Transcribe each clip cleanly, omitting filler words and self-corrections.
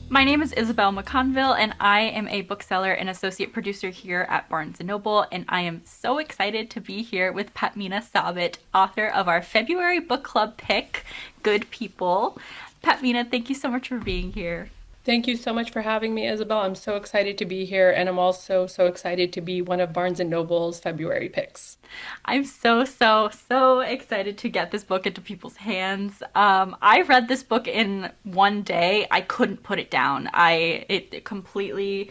My name is Isabelle McConville, and I am a bookseller and associate producer here at Barnes& Noble, and I am so excited to be here with Patmeena Sabit, author of our February book club pick, Good People. Patmeena, thank you so much for being here. Thank you so much for having me, Isabel. I'm so excited to be here, and I'm also so excited to be one of Barnes& and Noble's February picks. I'm so excited to get this book into people's hands. I read this book in one day. I couldn't put it down. It completely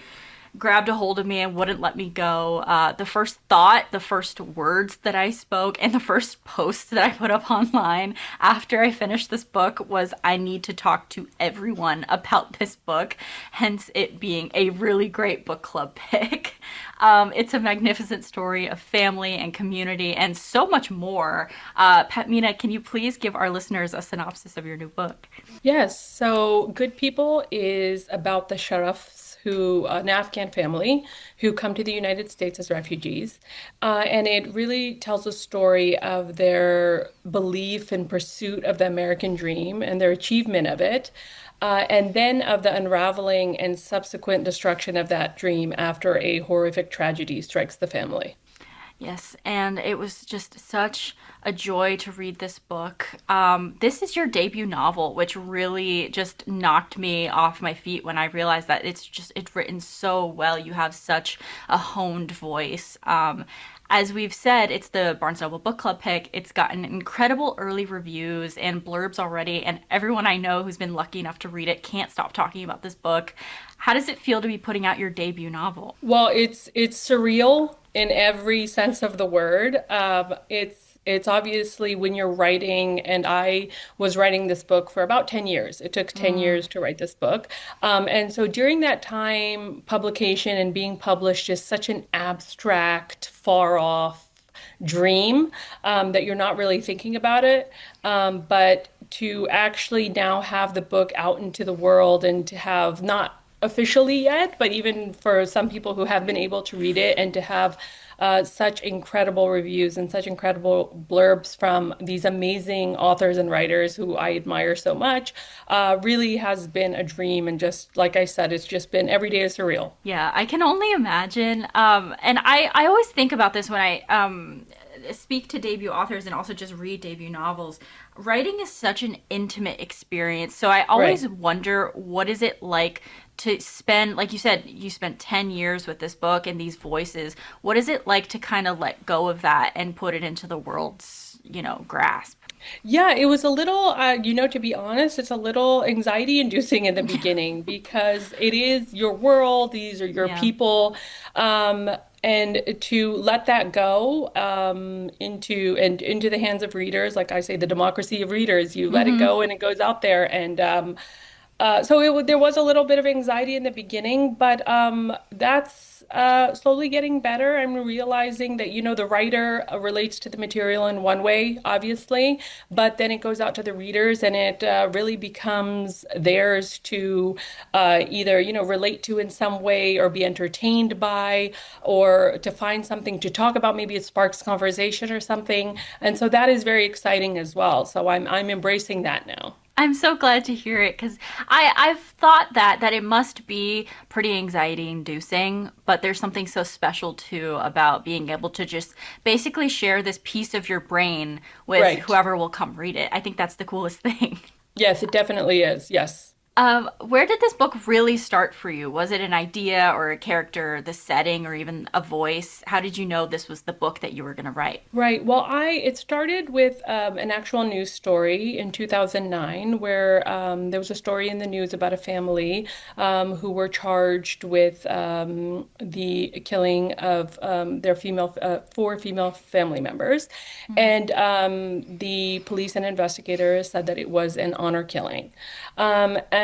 grabbed a hold of me and wouldn't let me go. The first thought, the first words that I spoke, and the first post that I put up online after I finished this book was, I need to talk to everyone about this book, hence it being a really great book club pick. It's a magnificent story of family and community and so much more. Patmeena, can you please give our listeners a synopsis of your new book? Yes, so Good People is about the Sharafs, an Afghan family who come to the United States as refugees. And it really tells a story of their belief and pursuit of the American dream and their achievement of it. And then of the unraveling and subsequent destruction of that dream after a horrific tragedy strikes the family. Yes, and it was just such a joy to read this book. This is your debut novel, which really just knocked me off my feet when I realized that it's written so well. You have such a honed voice. As we've said, it's the Barnes Noble Book Club pick. It's gotten incredible early reviews and blurbs already, and everyone I know who's been lucky enough to read it can't stop talking about this book. How does it feel to be putting out your debut novel? Well, it's surreal in every sense of the word. It's obviously when you're writing, and I was writing this book for about 10 years. It took 10 Mm, years to write this book. And so during that time, publication and being published is such an abstract, far off dream that you're not really thinking about it. But to actually now have the book out into the world and to have not officially yet, but even for some people who have been able to read it and to have such incredible reviews and such incredible blurbs from these amazing authors and writers who I admire so much, really has been a dream. And just like I said, it's just been every day is surreal. yeah, I can only imagine. And I always think about this when I speak to debut authors and also just read debut novels. Writing is such an intimate experience. So I Right. always wonder, what is it like to spend, like you said, you spent 10 years with this book and these voices. What is it like to kind of let go of that and put it into the world's, grasp? Yeah, it was a little, to be honest, it's a little anxiety inducing in the beginning because it is your world, these are your Yeah. people. Um, and to let that go into the hands of readers, like I say, the democracy of readers, you let it Mm-hmm. go and it goes out there. And there was a little bit of anxiety in the beginning, but that's slowly getting better. I'm realizing that, the writer relates to the material in one way, obviously, but then it goes out to the readers and it really becomes theirs to either, relate to in some way or be entertained by or to find something to talk about. Maybe it sparks conversation or something. And so that is very exciting as well. So I'm embracing that now. I'm so glad to hear it because I've thought that it must be pretty anxiety inducing, but there's something so special too about being able to just basically share this piece of your brain with Right. whoever will come read it. I think that's the coolest thing. Yes, it definitely is. Yes. Where did this book really start for you? Was it an idea or a character, the setting, or even a voice? How did you know this was the book that you were going to write? Right. Well, it started with an actual news story in 2009 where there was a story in the news about a family who were charged with the killing of four female family members. Mm, And the police and investigators said that it was an honor killing.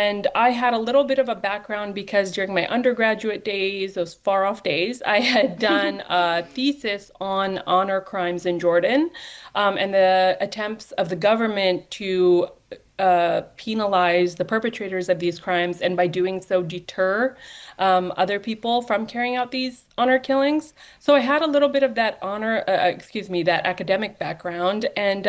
And I had a little bit of a background because during my undergraduate days, those far off days, I had done a thesis on honor crimes in Jordan, and the attempts of the government to penalize the perpetrators of these crimes and by doing so deter other people from carrying out these honor killings. So I had a little bit of that that academic background, and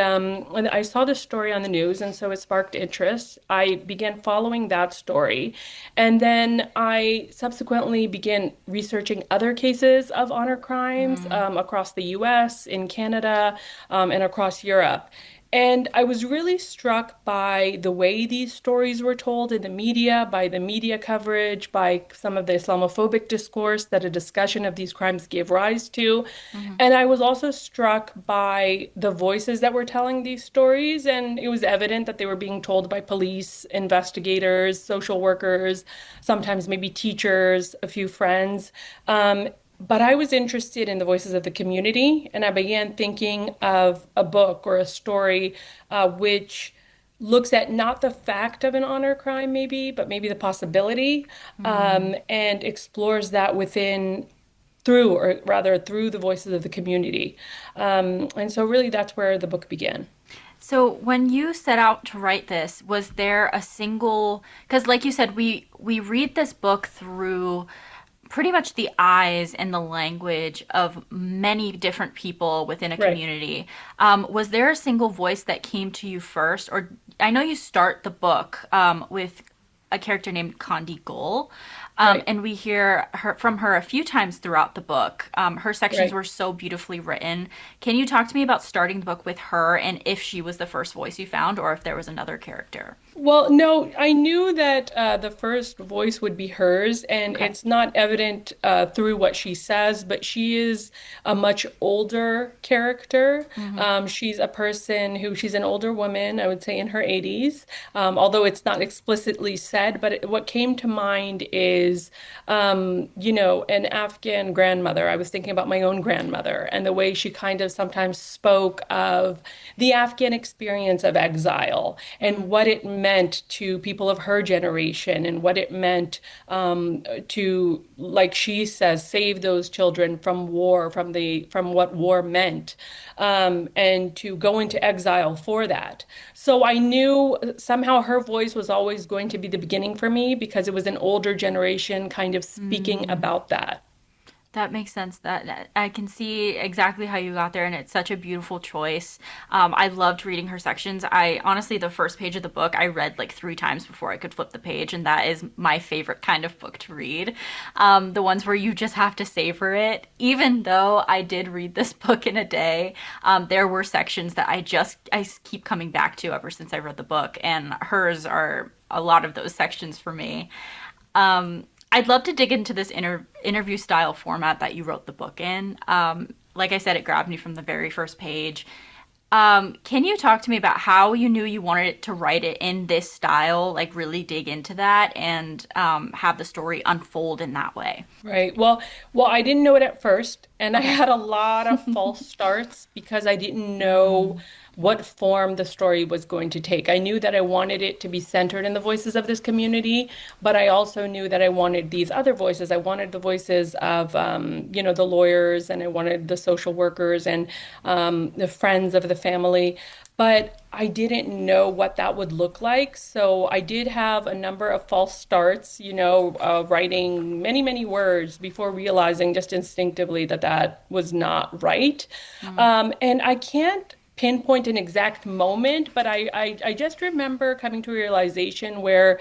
when I saw this story on the news, and so it sparked interest. I began following that story, and then I subsequently began researching other cases of honor crimes Mm, across the U.S., in Canada, and across Europe. And I was really struck by the way these stories were told in the media, by the media coverage, by some of the Islamophobic discourse that a discussion of these crimes gave rise to. mhm, And I was also struck by the voices that were telling these stories. And it was evident that they were being told by police, investigators, social workers, sometimes maybe teachers, a few friends. But I was interested in the voices of the community, and I began thinking of a book or a story which looks at not the fact of an honor crime, maybe, but maybe the possibility, mm. and explores that within, through, or rather, through the voices of the community. And so, really, that's where the book began. So when you set out to write this, was there a single, because like you said, we read this book through pretty much the eyes and the language of many different people within a Right, community. Was there a single voice that came to you first? Or I know you start the book with a character named Condi Gull. right, And we hear from her a few times throughout the book. Her sections right. were so beautifully written. Can you talk to me about starting the book with her and if she was the first voice you found or if there was another character? Well, no, I knew that the first voice would be hers, and Okay. it's not evident through what she says, but she is a much older character. Mm-hmm. She's an older woman, I would say in her 80s, although it's not explicitly said, but what came to mind is, an Afghan grandmother. I was thinking about my own grandmother and the way she kind of sometimes spoke of the Afghan experience of exile and what it meant to people of her generation and what it meant to, like she says, save those children from war, from what war meant, and to go into exile for that. So I knew somehow her voice was always going to be the beginning for me because it was an older generation kind of speaking Mm. about that. That makes sense. That I can see exactly how you got there, and it's such a beautiful choice. I loved reading her sections. I honestly, the first page of the book, I read like three times before I could flip the page, and that is my favorite kind of book to read. The ones where you just have to savor it. Even though I did read this book in a day, there were sections that I keep coming back to ever since I read the book, and hers are a lot of those sections for me. I'd love to dig into this interview style format that you wrote the book in. Like I said, it grabbed me from the very first page. Can you talk to me about how you knew you wanted it to write it in this style, like really dig into that and have the story unfold in that way? Right. Well, I didn't know it at first, and I Okay. had a lot of false starts because I didn't know Mm, what form the story was going to take. I knew that I wanted it to be centered in the voices of this community, but I also knew that I wanted these other voices. I wanted the voices of, the lawyers, and I wanted the social workers and the friends of the family. But I didn't know what that would look like. So I did have a number of false starts, writing many, many words before realizing just instinctively that that was not right. mm, And I can't pinpoint an exact moment, but I just remember coming to a realization where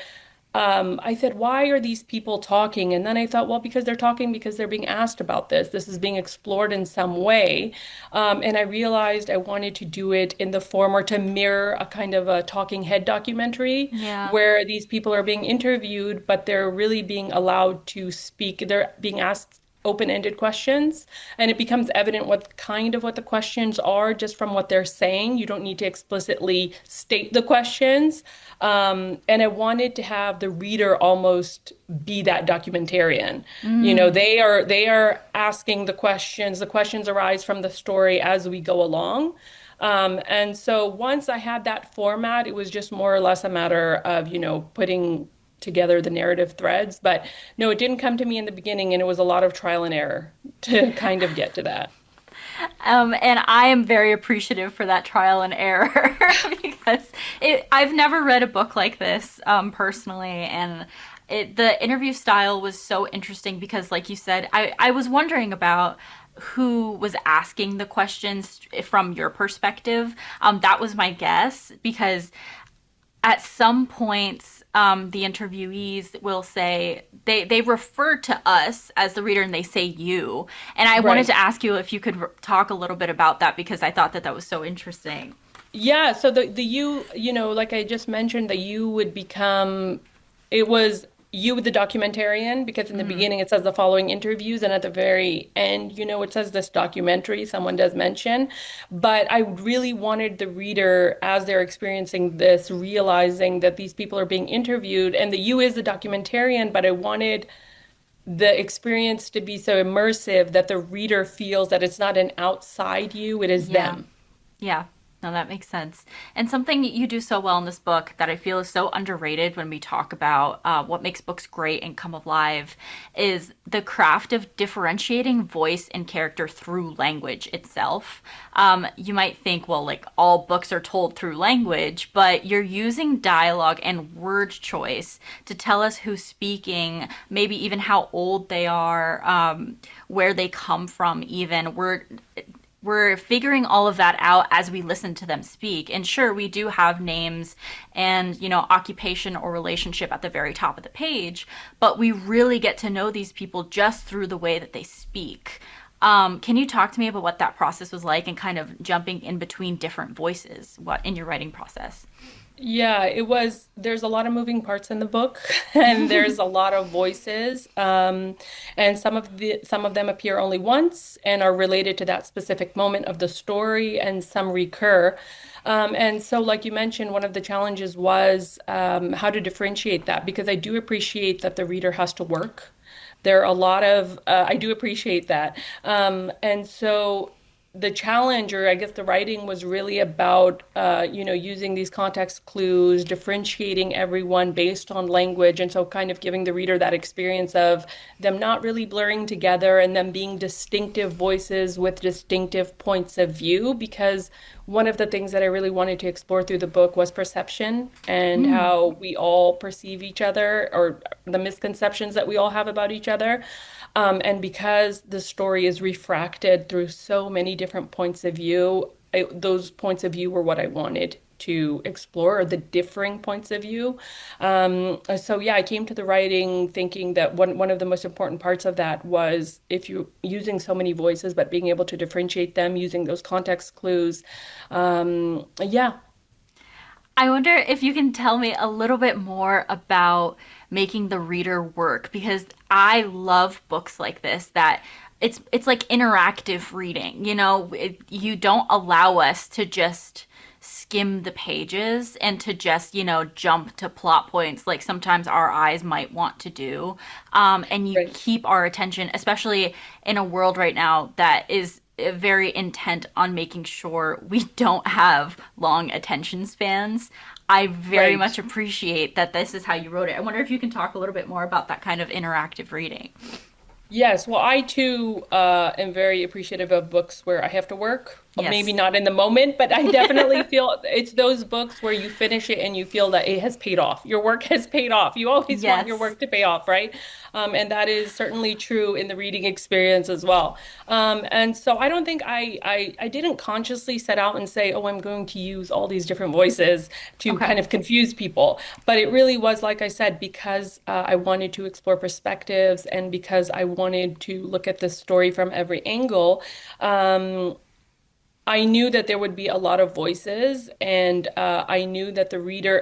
I said, why are these people talking? And then I thought, well, because they're talking because they're being asked about this. This is being explored in some way. And I realized I wanted to do it in the form or to mirror a kind of a talking head documentary yeah. where these people are being interviewed, but they're really being allowed to speak. They're being asked open-ended questions, and it becomes evident what the questions are just from what they're saying. You don't need to explicitly state the questions. And I wanted to have the reader almost be that documentarian. Mm, They are asking the questions. The questions arise from the story as we go along. And so once I had that format, it was just more or less a matter of, putting together the narrative threads. But no, it didn't come to me in the beginning, and it was a lot of trial and error to kind of get to that. And I am very appreciative for that trial and error because I've never read a book like this personally, and the interview style was so interesting because, like you said, I was wondering about who was asking the questions from your perspective. That was my guess because at some points, the interviewees will say they refer to us as the reader and they say you. And I wanted Right. to ask you if you could talk a little bit about that because I thought that that was so interesting. Yeah, so the you, like I just mentioned, the you would become, it was you, the documentarian, because in the Mm-hmm. beginning it says the following interviews, and at the very end, it says this documentary, someone does mention. But I really wanted the reader, as they're experiencing this, realizing that these people are being interviewed, and the you is the documentarian, but I wanted the experience to be so immersive that the reader feels that it's not an outside you, it is Yeah. them. Yeah, no, that makes sense. And something you do so well in this book that I feel is so underrated when we talk about what makes books great and come alive is the craft of differentiating voice and character through language itself. You might think, well, like all books are told through language, but you're using dialogue and word choice to tell us who's speaking, maybe even how old they are, where they come from, even. We're figuring all of that out as we listen to them speak. And sure, we do have names and, occupation or relationship at the very top of the page, but we really get to know these people just through the way that they speak. Can you talk to me about what that process was like and kind of jumping in between different voices what in your writing process? Yeah, there's a lot of moving parts in the book and there's a lot of voices. And some of them appear only once and are related to that specific moment of the story, and some recur. And so, like you mentioned, one of the challenges was how to differentiate that, because I do appreciate that the reader has to work. There are a lot of, I do appreciate that. And so the challenge, or I guess the writing, was really about, using these context clues, differentiating everyone based on language. And so kind of giving the reader that experience of them not really blurring together and them being distinctive voices with distinctive points of view. Because one of the things that I really wanted to explore through the book was perception and Mm. how we all perceive each other, or the misconceptions that we all have about each other. And because the story is refracted through so many different points of view, those points of view were what I wanted to explore, the differing points of view. So yeah, I came to the writing thinking that one of the most important parts of that was, if you're using so many voices, but being able to differentiate them using those context clues. Yeah. I wonder if you can tell me a little bit more about making the reader work because I love books like this that it's like interactive reading. You don't allow us to just skim the pages and to just jump to plot points like sometimes our eyes might want to do, and you Right. keep our attention, especially in a world right now that is very intent on making sure we don't have long attention spans. I very Right. much appreciate that this is how you wrote it. I wonder if you can talk a little bit more about that kind of interactive reading. Yes, well, I too am very appreciative of books where I have to work. Maybe Yes. not in the moment, but I definitely feel it's those books where you finish it and you feel that it has paid off. Your work has paid off. You always want your Yes. work to pay off, right? And that is certainly true in the reading experience as well. And so I don't think I didn't consciously set out and say, oh, I'm going to use all these different voices to Okay. kind of confuse people. But it really was, like I said, because I wanted to explore perspectives and because I wanted to look at the story from every angle. I knew that there would be a lot of voices, and I knew that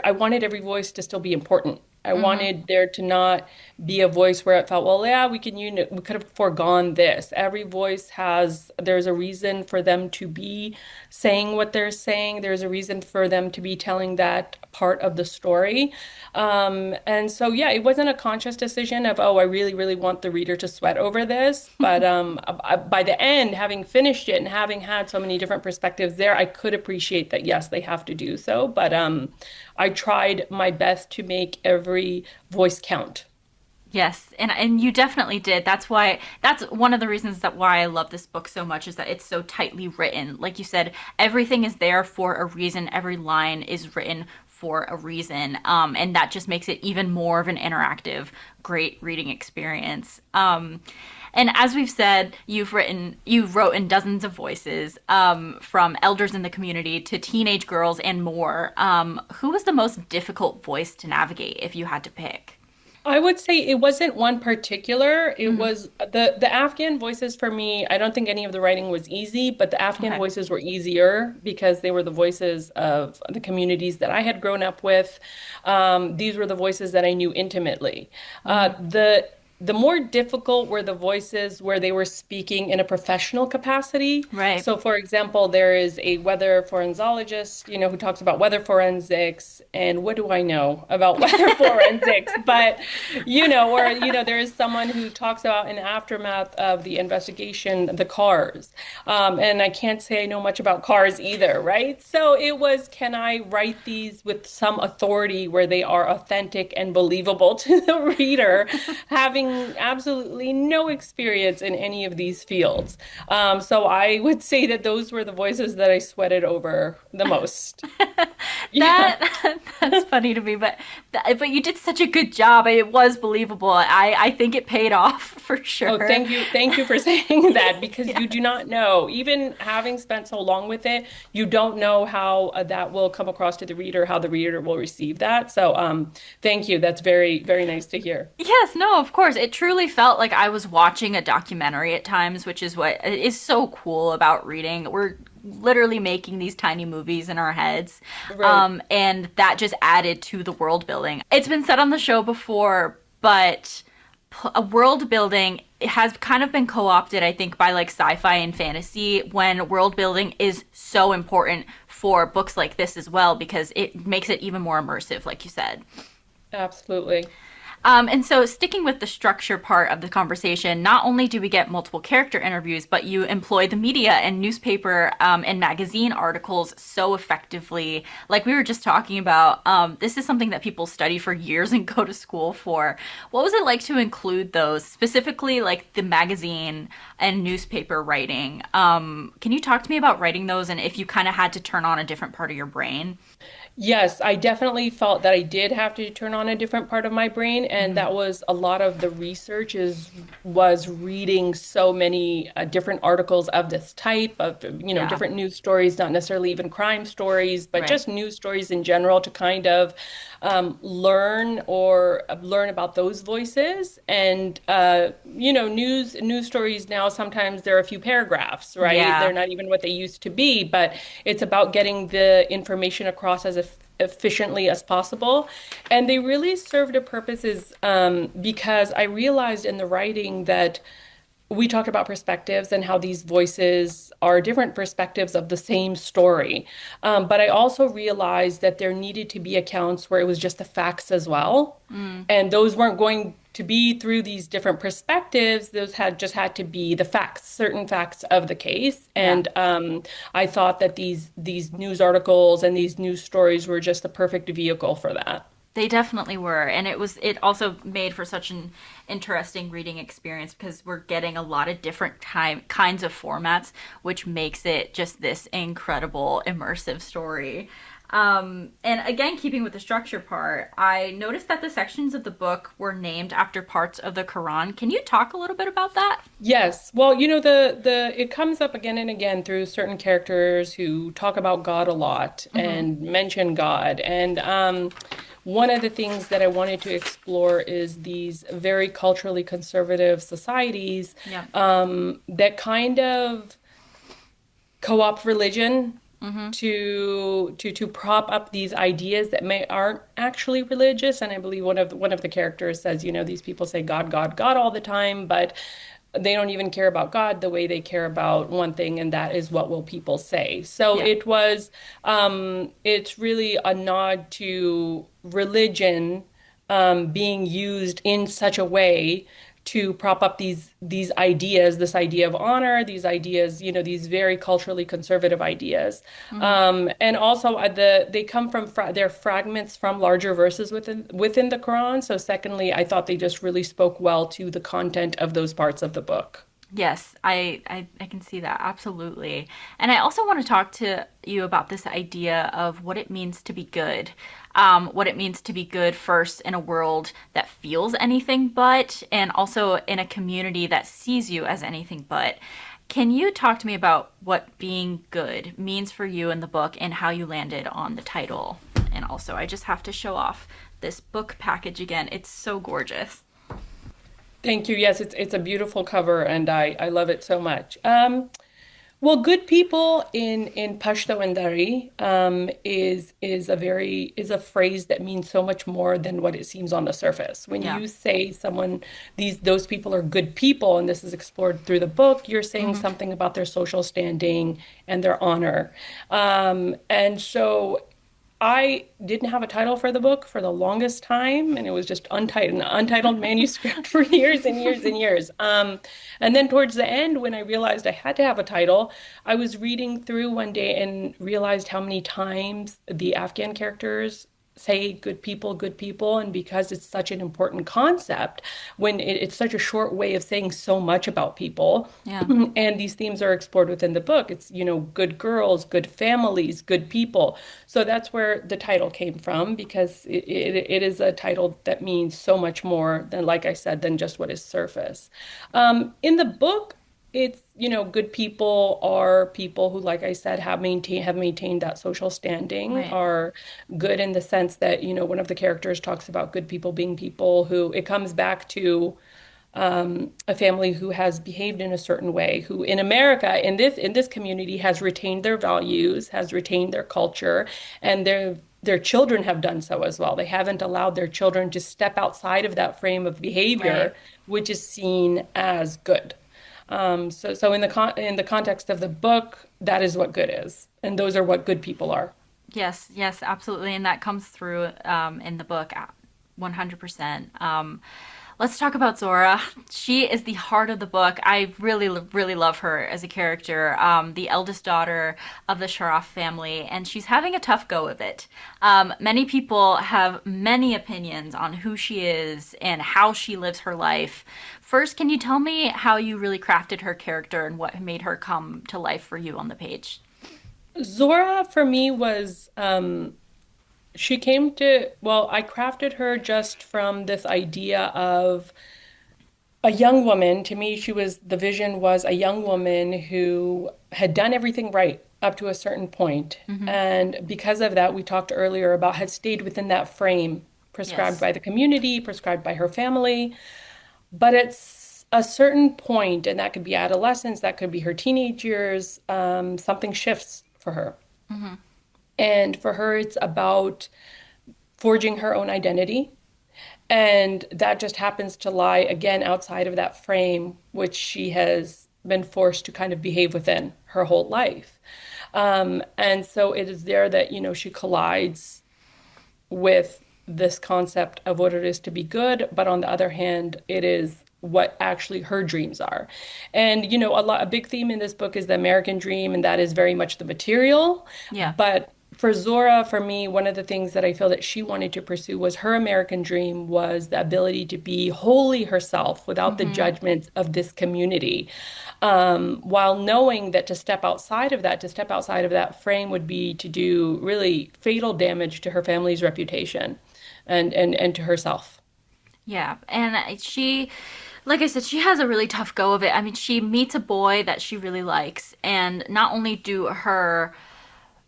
I wanted every voice to still be important. I Mm-hmm. wanted there to not be a voice where it felt, well, yeah, we could have foregone this. Every voice there's a reason for them to be saying what they're saying. There's a reason for them to be telling that part of the story. And so, yeah, it wasn't a conscious decision of, oh, I really, really want the reader to sweat over this. But by the end, having finished it and having had so many different perspectives there, I could appreciate that, yes, they have to do so. But I tried my best to make every voice count. Yes, and you definitely did. That's one of the reasons that why I love this book so much is that it's so tightly written. Like you said, everything is there for a reason. Every line is written for a reason, and that just makes it even more of an interactive, great reading experience. And as we've said, you wrote in dozens of voices, from elders in the community to teenage girls and more. Who was the most difficult voice to navigate if you had to pick? I would say it wasn't one particular. It Hmm. was the Afghan voices for me. I don't think any of the writing was easy, but the Afghan Okay. voices were easier because they were the voices of the communities that I had grown up with. These were the voices that I knew intimately. Uh, Hmm. the the more difficult were the voices where they were speaking in a professional capacity. Right. So, for example, there is a weather forensologist, who talks about weather forensics. And what do I know about weather forensics? But or there is someone who talks about in aftermath of the investigation, the cars. And I can't say I know much about cars either, right? So it was, can I write these with some authority where they are authentic and believable to the reader, having absolutely no experience in any of these fields? So I would say that those were the voices that I sweated over the most. Yeah. That's funny to me, but you did such a good job. It was believable. I think it paid off for Oh, sure. thank you. Thank you for saying that because you do Yes. not know, even having spent so long with it, you don't know how that will come across to the reader, how the reader will receive that. So, thank you. That's very, very nice to hear. Yes, no, of course. It truly felt like I was watching a documentary at times, which is what is so cool about reading. We're literally making these tiny movies in our heads. Right. And that just added to the world building. It's been said on the show before, but a world building has kind of been co-opted, I think, by like sci-fi and fantasy when world building is so important for books like this as well because it makes it even more immersive, like you said. Absolutely. And so, sticking with the structure part of the conversation, not only do we get multiple character interviews, but you employ the media and newspaper and magazine articles so effectively. Like we were just talking about, this is something that people study for years and go to school for. What was it like to include those, specifically like the magazine and newspaper writing? Can you talk to me about writing those and if you kind of had to turn on a different part of your brain? Yes, I definitely felt that I did have to turn on a different part of my brain, and Mm-hmm. that was a lot of the research is was reading so many different articles of this type of Yeah, different news stories, not necessarily even crime stories, but right. just news stories in general to kind of learn about those voices. And news stories now sometimes there are a few paragraphs, right? They're Yeah. not even what they used to be, but it's about getting the information across as efficiently as possible. And they really served a purpose is because I realized in the writing that we talked about perspectives and how these voices are different perspectives of the same story. But I also realized that there needed to be accounts where it was just the facts as well. Mm. And those weren't going to be through these different perspectives. Those had just had to be the facts, certain facts of the case. Yeah. And I thought that these news articles and these news stories were just the perfect vehicle for that. They definitely were. And it also made for such an interesting reading experience because we're getting a lot of different kinds of formats, which makes it just this incredible immersive story. And again, keeping with the structure part, I noticed that the sections of the book were named after parts of the Quran. Can you talk a little bit about that? Yes. Well, the it comes up again and again through certain characters who talk about God a lot Mm-hmm. and mention God. And one of the things that I wanted to explore is these very culturally conservative societies Yeah. that kind of co-opt religion Mm-hmm. to prop up these ideas that may aren't actually religious. And I believe one of the characters says, these people say God, God, God all the time, but they don't even care about God the way they care about one thing, and that is what will people say. So Yeah. it's really a nod to religion being used in such a way to prop up these ideas, this idea of honor, these ideas, these very culturally conservative ideas. Hmm. And also they come from they're fragments from larger verses within the Quran. So secondly, I thought they just really spoke well to the content of those parts of the book. Yes, I can see that absolutely. And I also want to talk to you about this idea of what it means to be good. What it means to be good first in a world that feels anything but, and also in a community that sees you as anything but. Can you talk to me about what being good means for you in the book and how you landed on the title? And also, I just have to show off this book package again. It's so gorgeous. Thank you. Yes, it's a beautiful cover, and I love it so much. Well, good people in Pashto and Dari is a phrase that means so much more than what it seems on the surface. When Yeah. you say those people are good people, and this is explored through the book, you're saying Hmm. something about their social standing and their honor. And so I didn't have a title for the book for the longest time, and it was just an untitled manuscript for years and years and years. And then towards the end, when I realized I had to have a title, I was reading through one day and realized how many times the Afghan characters say good people, and because it's such an important concept, it's such a short way of saying so much about people, Yeah. and these themes are explored within the book. It's, good girls, good families, good people. So that's where the title came from, because it is a title that means so much more than, like I said, than just what is surface. In the book, it's, good people are people who, like I said, have maintained that social standing, Right. are good in the sense that, one of the characters talks about good people being people who, it comes back to a family who has behaved in a certain way, who in America, in this community, has retained their values, has retained their culture, and their children have done so as well. They haven't allowed their children to step outside of that frame of Right. behavior, which is seen as good. So in the context of the book, that is what good is, and those are what good people are. Yes, yes, absolutely. And that comes through in the book 100%. Let's talk about Zora. She is the heart of the book. I really, really love her as a character, the eldest daughter of the Sharaf family, and she's having a tough go of it. Many people have many opinions on who she is and how she lives her life. First, can you tell me how you really crafted her character and what made her come to life for you on the page? Zora for me was she came to, well, I crafted her just from this idea of a young woman. To me, the vision was a young woman who had done everything right up to a certain point. Hmm. And because of that, we talked earlier about had stayed within that frame prescribed Yes. by the community, prescribed by her family. But it's a certain point, and that could be adolescence, that could be her teenage years, something shifts for her. Hmm. And for her, it's about forging her own identity. And that just happens to lie again outside of that frame, which she has been forced to kind of behave within her whole life. And so it is there that, she collides with this concept of what it is to be good, but on the other hand, it is what actually her dreams are. And a big theme in this book is the American dream, and that is very much the material. Yeah. But for Zora, for me, one of the things that I feel that she wanted to pursue was her American dream was the ability to be wholly herself without the Hmm. judgments of this community. While knowing that to step outside of that frame would be to do really fatal damage to her family's reputation and to herself. Yeah, and like I said, she has a really tough go of it. I mean, she meets a boy that she really likes, and not only do her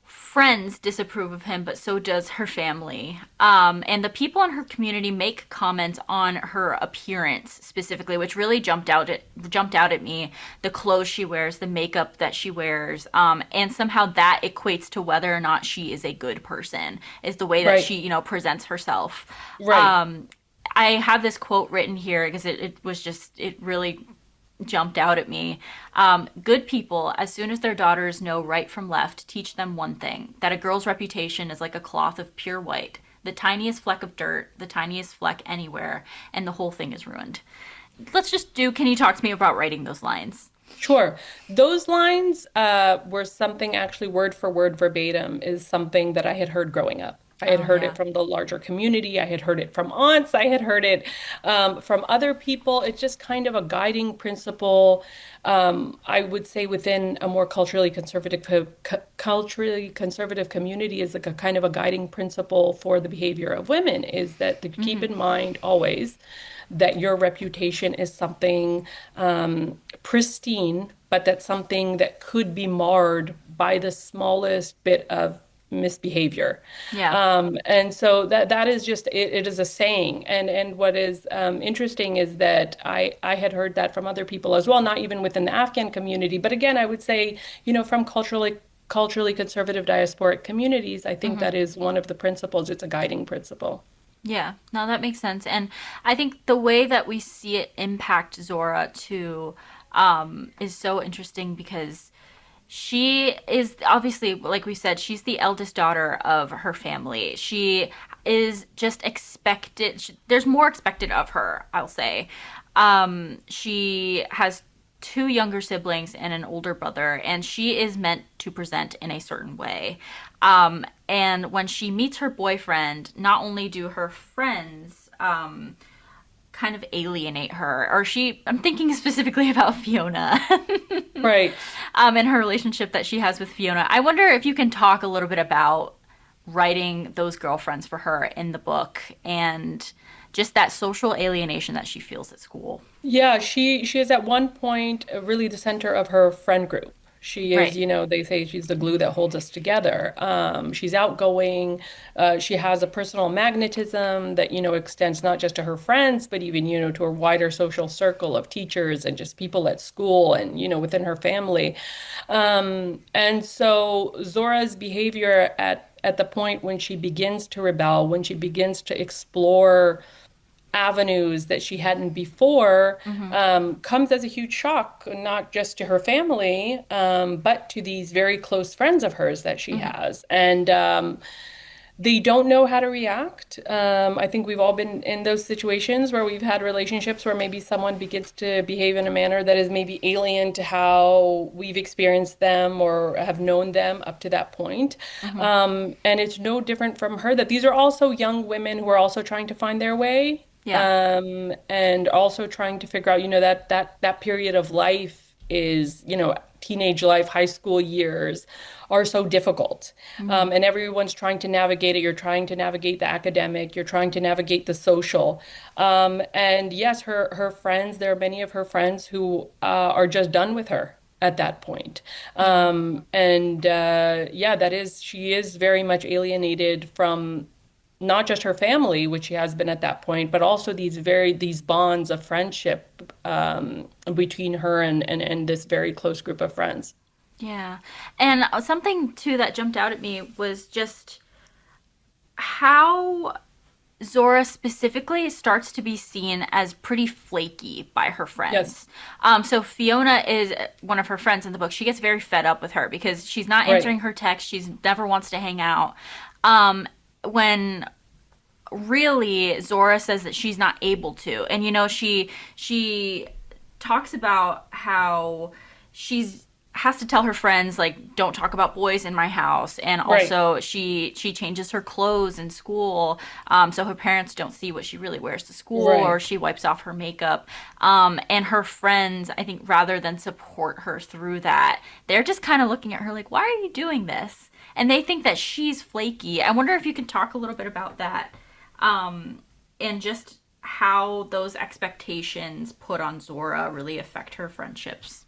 friends disapprove of him, but so does her family. And the people in her community make comments on her appearance specifically, which really jumped out at me. The clothes she wears, the makeup that she wears, and somehow that equates to whether or not she is a good person. Is the way that Right, she, presents herself. right. Um, I have this quote written here because it really jumped out at me. Good people, as soon as their daughters know right from left, teach them one thing, that a girl's reputation is like a cloth of pure white. The tiniest fleck of dirt, the tiniest fleck anywhere, and the whole thing is ruined. let's just do, can you talk to me about writing those lines? Sure. Those lines were something actually word for word verbatim is something that I had heard growing up. I had Oh, heard yeah. it from the larger community. I had heard it from aunts. I had heard it from other people. It's just kind of a guiding principle. I would say within a more culturally conservative community is like a kind of a guiding principle for the behavior of women is that to keep Hmm. in mind always that your reputation is something pristine, but that's something that could be marred by the smallest bit of misbehavior. Yeah. And so that is just it is a saying. And what is interesting is that I had heard that from other people as well, not even within the Afghan community, but again, I would say, from culturally conservative diasporic communities, I think Hmm. that is one of the principles. It's a guiding principle. Yeah, no, that makes sense. And I think the way that we see it impact Zora too is so interesting because she is obviously, like we said, she's the eldest daughter of her family. She is just expected, there's more expected of her, I'll say. She has two younger siblings and an older brother, and she is meant to present in a certain way. And when she meets her boyfriend, not only do her friends kind of alienate her, or I'm thinking specifically about Fiona Right. and her relationship that she has with Fiona. I wonder if you can talk a little bit about writing those girlfriends for her in the book and just that social alienation that she feels at school. Yeah, she is at one point really the center of her friend group. She is, Right. they say she's the glue that holds us together. She's outgoing. She has a personal magnetism that, extends not just to her friends, but even, to her wider social circle of teachers and just people at school and, within her family. And so Zora's behavior at the point when she begins to rebel, when she begins to explore avenues that she hadn't before Mm-hmm. comes as a huge shock, not just to her family, but to these very close friends of hers that she Mm-hmm. has. And they don't know how to react. I think we've all been in those situations where we've had relationships where maybe someone begins to behave in a manner that is maybe alien to how we've experienced them or have known them up to that point. Mm-hmm. And it's no different from her that these are also young women who are also trying to find their way, Yeah. and also trying to figure out, that period of life is, teenage life, high school years are so difficult. Mm-hmm. And everyone's trying to navigate it. You're trying to navigate the academic, you're trying to navigate the social. And yes, her friends, there are many of her friends who are just done with her at that point. Yeah. And yeah, she is very much alienated from not just her family, which she has been at that point, but also these bonds of friendship between her and this very close group of friends. Yeah. And something too that jumped out at me was just how Zora specifically starts to be seen as pretty flaky by her Yes, friends. So Fiona is one of her friends in the book. She gets very fed up with her because she's not right. answering her text. She's never wants to hang out. When really Zora says that she's not able to, and she talks about how she's has to tell her friends like don't talk about boys in my house, and Right. also she changes her clothes in school, so her parents don't see what she really wears to school, or Right. she wipes off her makeup, and her friends, I think, rather than support her through that, they're just kind of looking at her like, why are you doing this? And they think that she's flaky. I wonder if you can talk a little bit about that, and just how those expectations put on Zora really affect her friendships.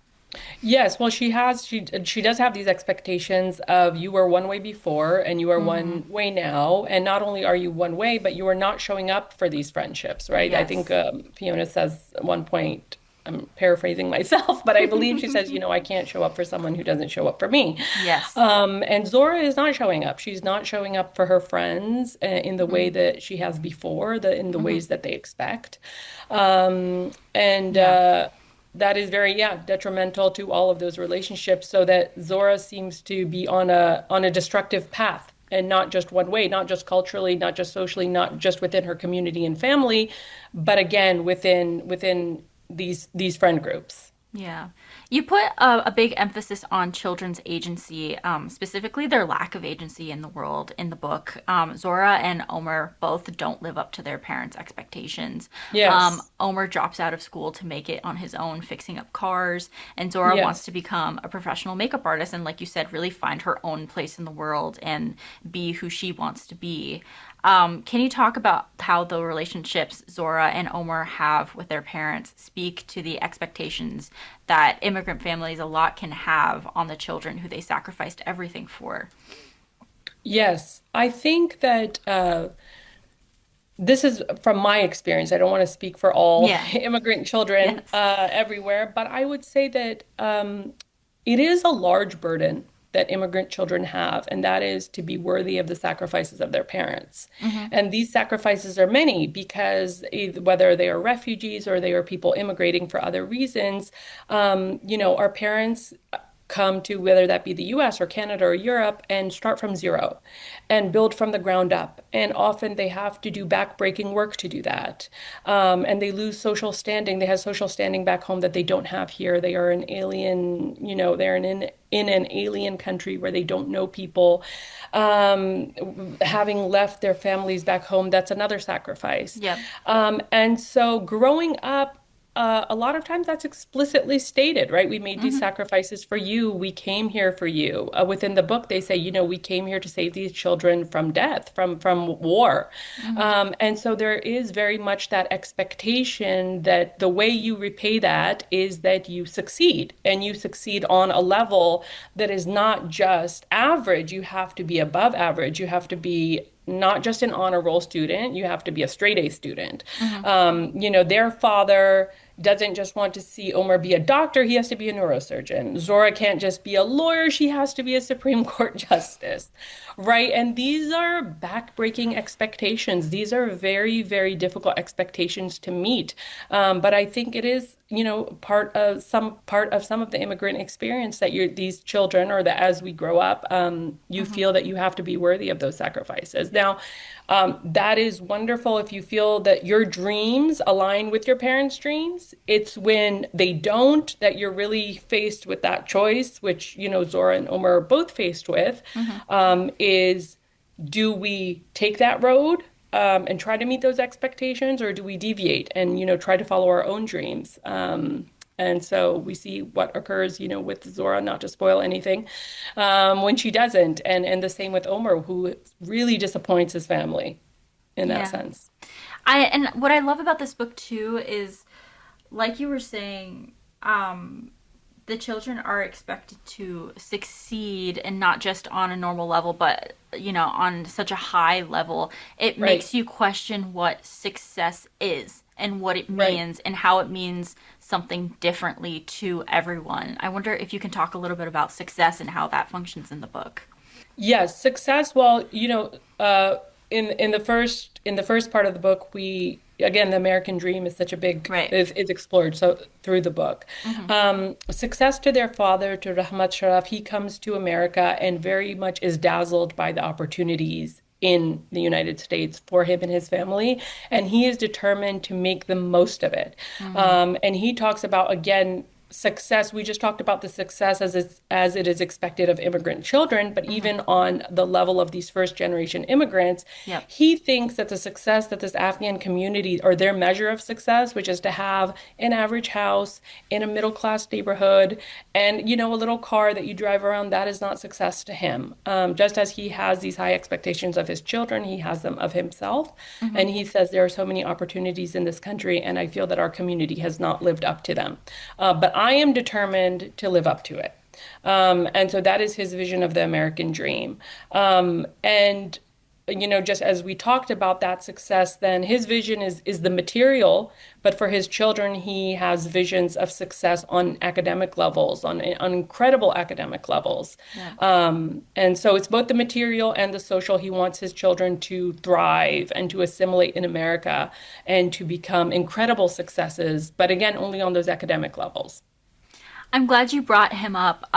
Yes, well, she does have these expectations of you were one way before and you are Mm-hmm. one way now, and not only are you one way, but you are not showing up for these friendships, right? I think Yes. Fiona says at one point, I'm paraphrasing myself, but I believe she says, I can't show up for someone who doesn't show up for me. Yes. And Zora is not showing up. She's not showing up for her friends in the way Mm-hmm. that she has before, in the Mm-hmm. ways that they expect. And Yeah. that is very, yeah, detrimental to all of those relationships. So that Zora seems to be on a destructive path. And not just one way, not just culturally, not just socially, not just within her community and family, but again within these friend groups. Yeah. You put a big emphasis on children's agency, specifically their lack of agency in the world in the book. Zora and Omer both don't live up to their parents' expectations. Yes. Omer drops out of school to make it on his own, fixing up cars, and Zora wants Yes. to become a professional makeup artist and, like you said, really find her own place in the world and be who she wants to be. Can you talk about how the relationships Zora and Omer have with their parents speak to the expectations that immigrant families a lot can have on the children who they sacrificed everything for? Yes. I think that this is from my experience. I don't want to speak for all Yeah. immigrant children Yes. everywhere, but I would say that it is a large burden that immigrant children have, and that is to be worthy of the sacrifices of their parents. Mm-hmm. And these sacrifices are many because whether they are refugees or they are people immigrating for other reasons, our parents come to whether that be the US or Canada or Europe and start from zero and build from the ground up. And often they have to do backbreaking work to do that. And they lose social standing. They have social standing back home that they don't have here. They are an alien, they're in an alien country where they don't know people. Having left their families back home, that's another sacrifice. Yep. And so growing up, a lot of times that's explicitly stated, right? We made these Mm-hmm. sacrifices for you. We came here for you. Within the book, they say, we came here to save these children from death, from war. Mm-hmm. And so there is very much that expectation that the way you repay that is that you succeed, and you succeed on a level that is not just average. You have to be above average. You have to be not just an honor roll student, you have to be a straight A student. Mm-hmm. Their father doesn't just want to see Omar be a doctor, he has to be a neurosurgeon. Zora can't just be a lawyer, she has to be a Supreme Court justice, right? And these are backbreaking expectations. These are very, very difficult expectations to meet. But I think it is, part of some of the immigrant experience that these children, or that as we grow up, you Mm-hmm. feel that you have to be worthy of those sacrifices. Now, that is wonderful if you feel that your dreams align with your parents' dreams. It's when they don't that you're really faced with that choice, which, Zora and Omar are both faced with, Mm-hmm. is do we take that road and try to meet those expectations, or do we deviate and, try to follow our own dreams? And so we see what occurs, with Zora, not to spoil anything, when she doesn't. And the same with Omar, who really disappoints his family in that Yeah. sense. And what I love about this book too is, like you were saying, the children are expected to succeed, and not just on a normal level, but on such a high level. It Right, makes you question what success is and what it right. means and how it means something differently to everyone. I wonder if you can talk a little bit about success and how that functions in the book. Yes, success. Well, in the first part of the book, we again the American dream is such a big Right. is explored so through the book. Hmm. Success to their father, to Rahmat Sharaf, he comes to America and very much is dazzled by the opportunities in the United States for him and his family, and he is determined to make the most of it. Hmm. And he talks about again success. We just talked about the success as it is expected of immigrant children, but Hmm. even on the level of these first generation immigrants, Yep. he thinks that the success that this Afghan community, or their measure of success, which is to have an average house in a middle class neighborhood and a little car that you drive around, that is not success to him. Just as he has these high expectations of his children, he has them of himself. Hmm. And he says there are so many opportunities in this country, and I feel that our community has not lived up to them. But I am determined to live up to it. And so that is his vision of the American dream. And just as we talked about that success, then his vision is the material, but for his children, he has visions of success on academic levels, on incredible academic levels. Yeah. And so it's both the material and the social. He wants his children to thrive and to assimilate in America and to become incredible successes, but again, only on those academic levels. I'm glad you brought him up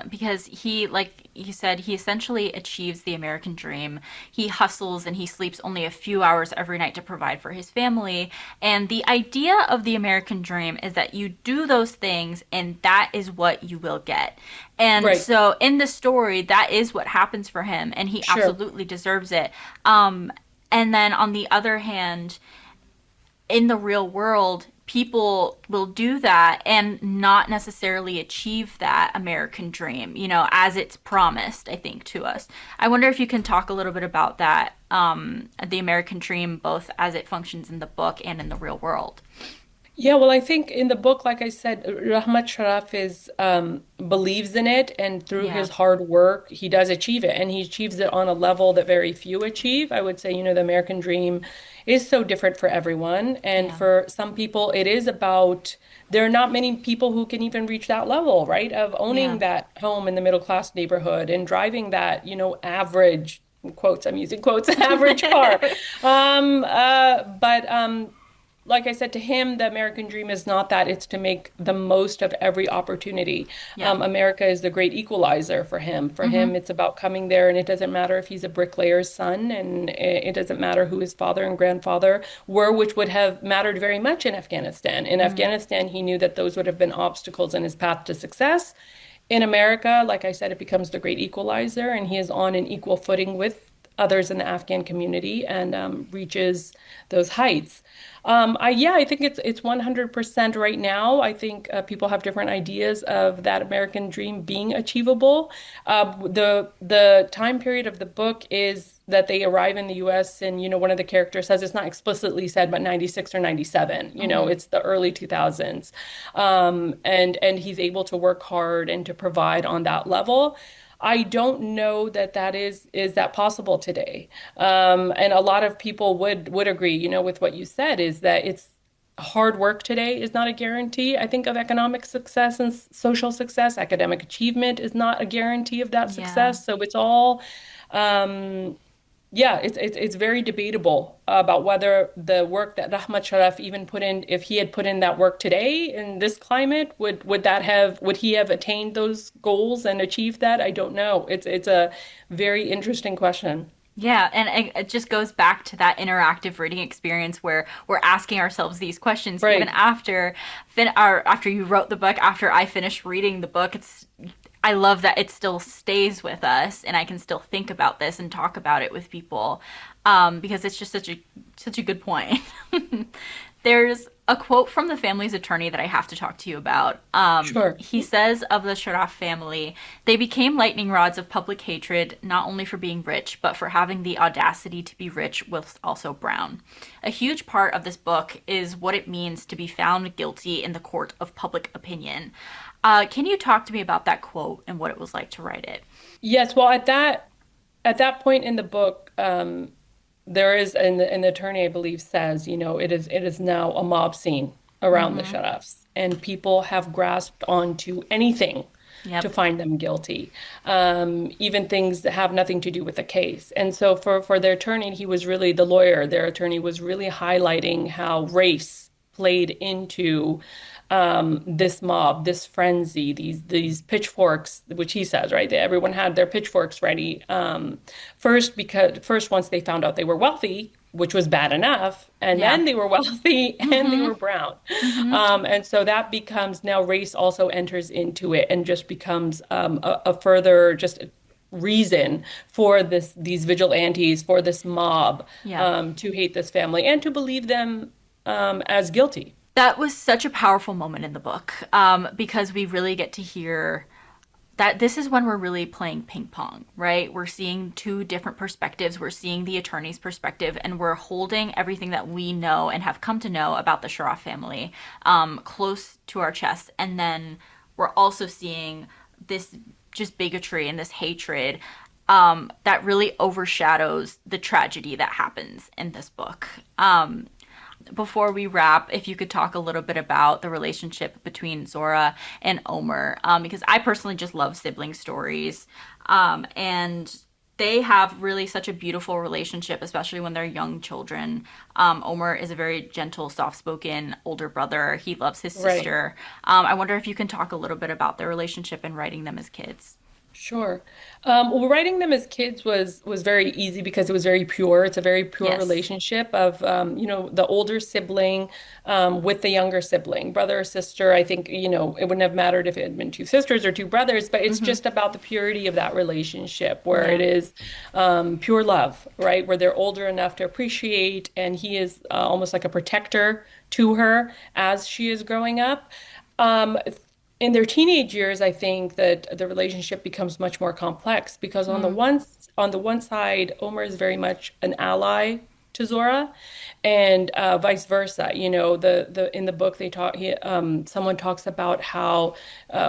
because he, like you said, he essentially achieves the American dream. He hustles and he sleeps only a few hours every night to provide for his family. And the idea of the American dream is that you do those things and that is what you will get. And Right. so in the story, that is what happens for him, and he Sure. absolutely deserves it. And then on the other hand, in the real world, people will do that and not necessarily achieve that American dream, as it's promised, I think, to us. I wonder if you can talk a little bit about that, the American dream, both as it functions in the book and in the real world. Yeah, well, I think in the book, like I said, Rahmat Sharaf is believes in it, and through Yeah. his hard work, he does achieve it, and he achieves it on a level that very few achieve. I would say, the American dream is so different for everyone, and Yeah. for some people, it is about there are not many people who can even reach that level, right? Of owning Yeah. that home in the middle class neighborhood and driving that, average quotes, I'm using quotes, average car. But like I said to him, the American dream is not that. It's to make the most of every opportunity. Yeah. America is the great equalizer for him. For Mm-hmm. him, it's about coming there, and it doesn't matter if he's a bricklayer's son, and it doesn't matter who his father and grandfather were, which would have mattered very much in Afghanistan. In Mm. Afghanistan, he knew that those would have been obstacles in his path to success. In America, like I said, it becomes the great equalizer, and he is on an equal footing with others in the Afghan community and reaches those heights. I think it's 100% right now. I think people have different ideas of that American dream being achievable. The time period of the book is that they arrive in the U.S. and one of the characters says it's not explicitly said, but 96 or 97. Mm-hmm. It's the early 2000s, and he's able to work hard and to provide on that level. I don't know that is that possible today. And a lot of people would agree, with what you said, is that it's hard work today is not a guarantee, I think, of economic success and social success. Academic achievement is not a guarantee of that Yeah. success. So it's all um, yeah, it's very debatable about whether the work that Rahmat Sharaf even put in, if he had put in that work today in this climate, would he have attained those goals and achieved that? I don't know. It's a very interesting question. Yeah, and it just goes back to that interactive reading experience where we're asking ourselves these questions even Right. after you wrote the book, after I finished reading the book. I love that it still stays with us, and I can still think about this and talk about it with people, because it's just such a good point. There's a quote from the family's attorney that I have to talk to you about. Sure. He says of the Sharaf family, they became lightning rods of public hatred, not only for being rich, but for having the audacity to be rich whilst also brown. A huge part of this book is what it means to be found guilty in the court of public opinion. Can you talk to me about that quote and what it was like to write it? Yes, well, at that point in the book, there is an attorney, I believe, says, it is now a mob scene around the Mm-hmm. shut-offs, and people have grasped onto anything to Yep. find them guilty, even things that have nothing to do with the case. And so for their attorney, he was really the lawyer. Their attorney was really highlighting how race played into this mob, this frenzy, these pitchforks, which he says, right? Everyone had their pitchforks ready. First, once they found out they were wealthy, which was bad enough, and Yeah. then they were wealthy and they Mm-hmm. were brown. Mm-hmm. And so that becomes now race also enters into it and just becomes a further just reason for these vigilantes, for this mob, Yeah. to hate this family and to believe them as guilty. That was such a powerful moment in the book, because we really get to hear that this is when we're really playing ping pong, right? We're seeing two different perspectives. We're seeing the attorney's perspective, and we're holding everything that we know and have come to know about the Sharaf family close to our chest. And then we're also seeing this just bigotry and this hatred that really overshadows the tragedy that happens in this book. Before we wrap, if you could talk a little bit about the relationship between Zora and Omer, because I personally just love sibling stories. And they have really such a beautiful relationship, especially when they're young children. Omer is a very gentle, soft-spoken older brother. He loves his Right. sister. I wonder if you can talk a little bit about their relationship and writing them as kids. Sure. Well, writing them as kids was very easy because it was very pure. It's a very pure Yes. relationship of the older sibling with the younger sibling, brother or sister. I think it wouldn't have mattered if it had been two sisters or two brothers, but it's Mm-hmm. just about the purity of that relationship where it Yeah. is pure love, right? Where they're older enough to appreciate, and he is almost like a protector to her as she is growing up. Um, in their teenage years, I think that the relationship becomes much more complex because Mm. on the one side, Omer is very much an ally to Zora, and vice versa. The in the book someone talks about how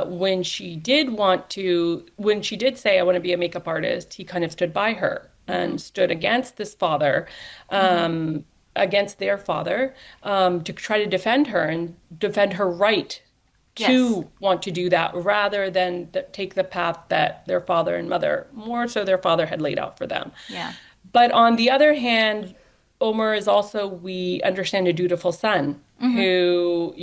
when she did say I want to be a makeup artist, he kind of stood by her Mm-hmm. and stood against this father. Mm-hmm. Against their father to try to defend her and defend her right Yes. to want to do that rather than take the path that their father and mother, more so their father, had laid out for them. Yeah. But on the other hand, Omer is also, we understand, a dutiful son Mm-hmm. who,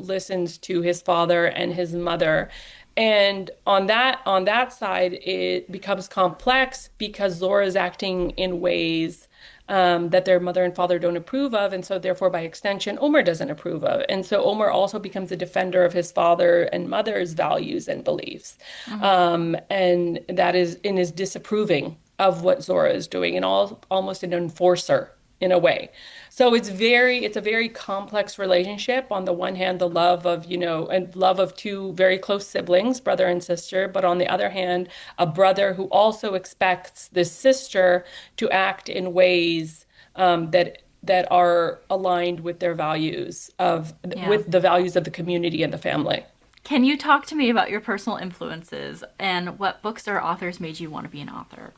listens to his father and his mother. And on that side, it becomes complex because Zora is acting in ways that their mother and father don't approve of, and so therefore, by extension, Omer doesn't approve of. And so Omer also becomes a defender of his father and mother's values and beliefs, Mm-hmm. and that is disapproving of what Zora is doing, and almost an enforcer in a way. So it's a very complex relationship. On the one hand, the love of, and love of two very close siblings, brother and sister, but on the other hand, a brother who also expects this sister to act in ways that are aligned with their values Yeah. with the values of the community and the family. Can you talk to me about your personal influences and what books or authors made you want to be an author?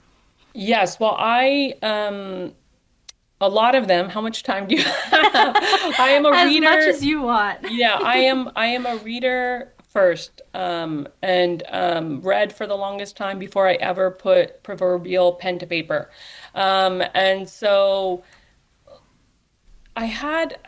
Yes, well, a lot of them. How much time do you have? I am a As much reader. as you want. Yeah, I am a reader first, and read for the longest time before I ever put proverbial pen to paper. And so I had,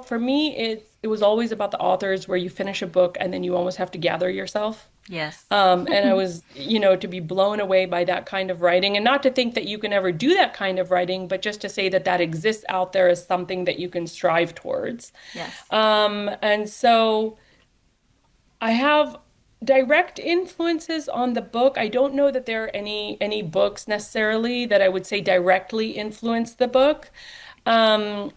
for me, it was always about the authors where you finish a book and then you almost have to gather yourself. Yes. And I was, to be blown away by that kind of writing, and not to think that you can ever do that kind of writing, but just to say that that exists out there as something that you can strive towards. Yes. And so I have direct influences on the book. I don't know that there are any books necessarily that I would say directly influenced the book. Um,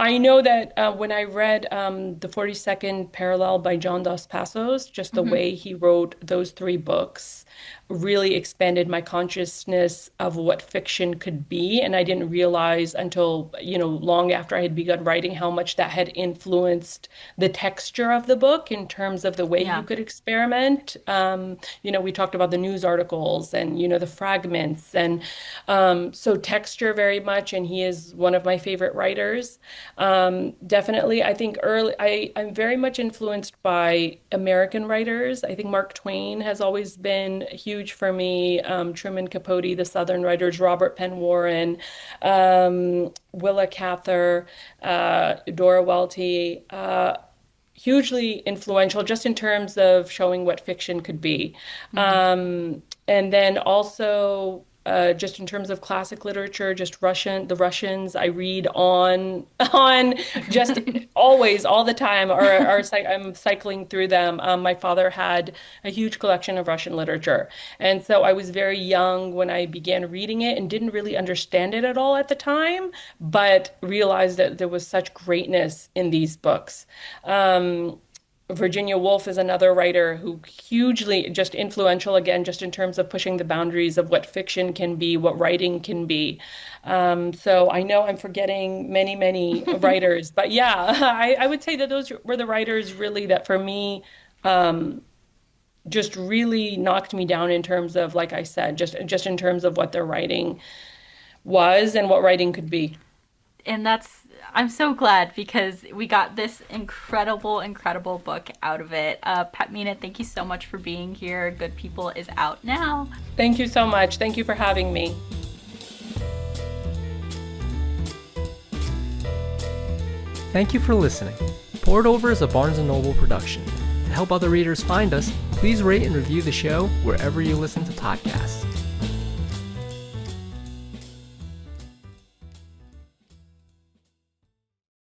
I know that when I read The 42nd Parallel by John Dos Passos, just the Mm-hmm. way he wrote those three books really expanded my consciousness of what fiction could be. And I didn't realize until, long after I had begun writing how much that had influenced the texture of the book in terms of the way you Yeah. could experiment. We talked about the news articles and, the fragments. And so texture very much. And he is one of my favorite writers. Definitely, I think I'm very much influenced by American writers. I think Mark Twain has always been huge for me. Truman Capote, the Southern writers, Robert Penn Warren, Willa Cather, Dora Welty. Hugely influential just in terms of showing what fiction could be. Mm-hmm. And then also just in terms of classic literature, just the Russians I read on just always, all the time, I'm cycling through them. My father had a huge collection of Russian literature. And so I was very young when I began reading it and didn't really understand it at all at the time, but realized that there was such greatness in these books. Um, Virginia Woolf is another writer who hugely just influential again, just in terms of pushing the boundaries of what fiction can be, what writing can be. So I know I'm forgetting many, many writers, but yeah, I would say that those were the writers really that for me um, just really knocked me down in terms of, like I said, just in terms of what their writing was and what writing could be. and that's I'm so glad because we got this incredible book out of it. Patmeena, thank you so much for being here. Good People is out now. Thank you so much. Thank you for having me. Thank you for listening. Poured Over is a Barnes & Noble production. To help other readers find us, please rate and review the show wherever you listen to podcasts.